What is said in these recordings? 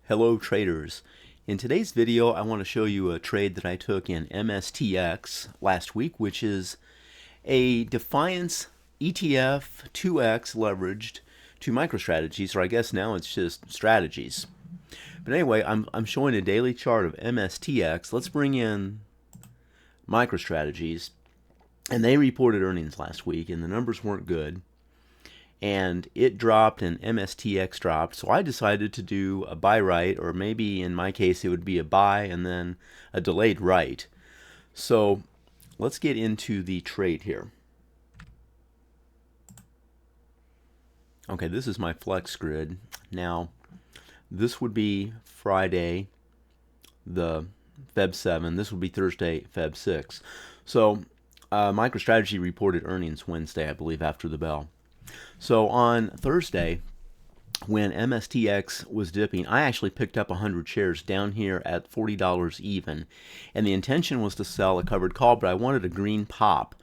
Hello traders. In today's video I want to show you a trade that I took in MSTX last week, which is a Defiance ETF 2x leveraged to MicroStrategies, or I guess now it's just strategies. But anyway, I'm showing a daily chart of MSTX. Let's bring in MicroStrategies, and they reported earnings last week and the numbers weren't good. And it dropped and MSTX dropped, so I decided to do a buy right, or maybe in my case it would be a buy and then a delayed right. So let's get into the trade here. Okay, this is my flex grid. Now this would be Friday the Feb 7, this would be Thursday Feb 6. So MicroStrategy reported earnings Wednesday, I believe, after the bell. So on Thursday, when MSTX was dipping, I actually picked up 100 shares down here at $40 even. And the intention was to sell a covered call, but I wanted a green pop.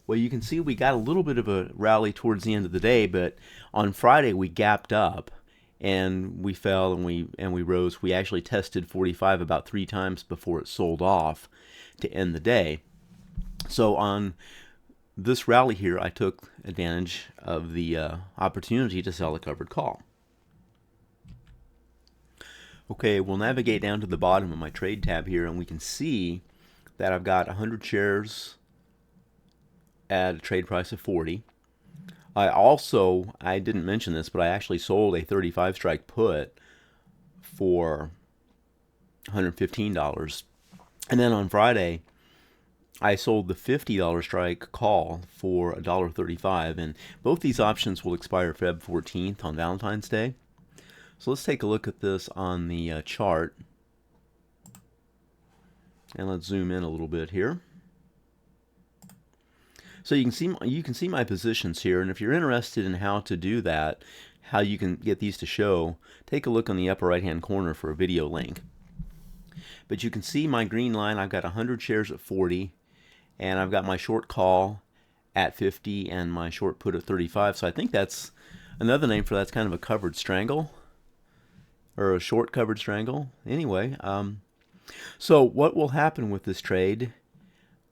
Well, you can see we got a little bit of a rally towards the end of the day, but on Friday we gapped up and we fell and we rose. We actually tested 45 about 3 times before it sold off to end the day. So on this rally here, I took advantage of the opportunity to sell a covered call. Okay, we'll navigate down to the bottom of my trade tab here, and we can see that I've got 100 shares at a trade price of 40. I didn't mention this, but I actually sold a 35 strike put for $115. And then on Friday, I sold the $50 strike call for $1.35, and both these options will expire Feb 14th on Valentine's Day. So let's take a look at this on the chart, and let's zoom in a little bit here. So you can see my positions here, and if you're interested in how to do that, how you can get these to show, take a look on the upper right hand corner for a video link. But you can see my green line. I've got 100 shares at 40. And I've got my short call at 50 and my short put at 35. So I think that's another name for that's kind of a covered strangle, or a short covered strangle. Anyway, so what will happen with this trade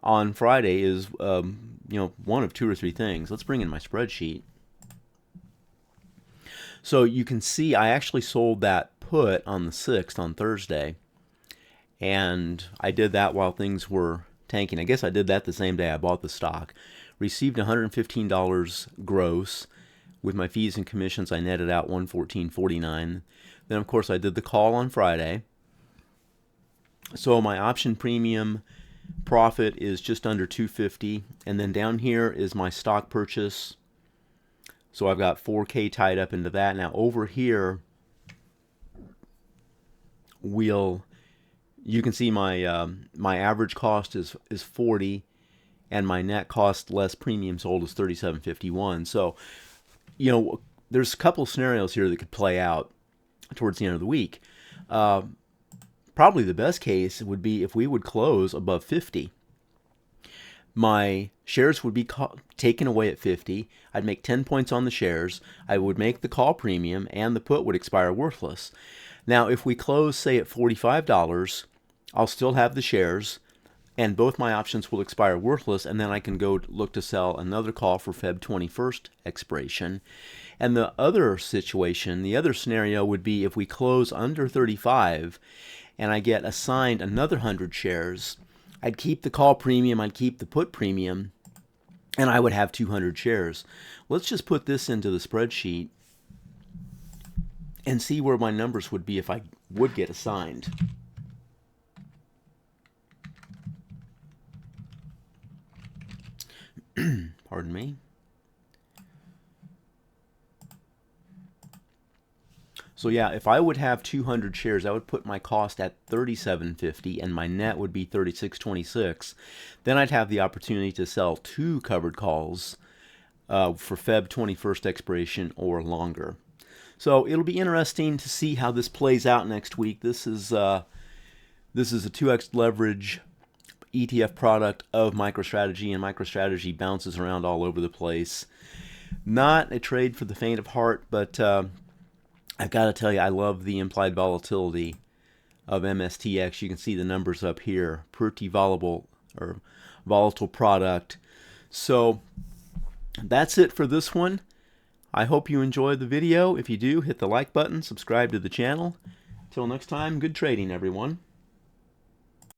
on Friday is one of 2 or 3 things. Let's bring in my spreadsheet. So you can see I actually sold that put on the 6th on Thursday, and I did that while things were tanking. I guess I did that the same day I bought the stock. Received $115 gross. With my fees and commissions, I netted out $114.49. Then of course I did the call on Friday. So my option premium profit is just under $250, and then down here is my stock purchase. So I've got $4K tied up into that. Now over here you can see my my average cost is 40, and my net cost less premium sold is $37.51. So, there's a couple scenarios here that could play out towards the end of the week. Probably the best case would be if we would close above 50. My shares would be taken away at 50. I'd make 10 points on the shares. I would make the call premium, and the put would expire worthless. Now, if we close, say, at $45, I'll still have the shares, and both my options will expire worthless, and then I can go look to sell another call for Feb 21st expiration. And the other situation, the other scenario would be if we close under 35 and I get assigned another 100 shares, I'd keep the call premium, I'd keep the put premium, and I would have 200 shares. Let's just put this into the spreadsheet and see where my numbers would be if I would get assigned. Pardon me. So yeah, if I would have 200 shares, I would put my cost at $37.50 and my net would be $36.26. Then I'd have the opportunity to sell 2 covered calls for Feb 21st expiration or longer. So it'll be interesting to see how this plays out next week. This is a 2x leverage ETF product of MicroStrategy, and MicroStrategy bounces around all over the place. Not a trade for the faint of heart, but I've got to tell you, I love the implied volatility of MSTX. You can see the numbers up here. Pretty volatile or volatile product. So that's it for this one. I hope you enjoyed the video. If you do, hit the like button, subscribe to the channel. Till next time, good trading, everyone.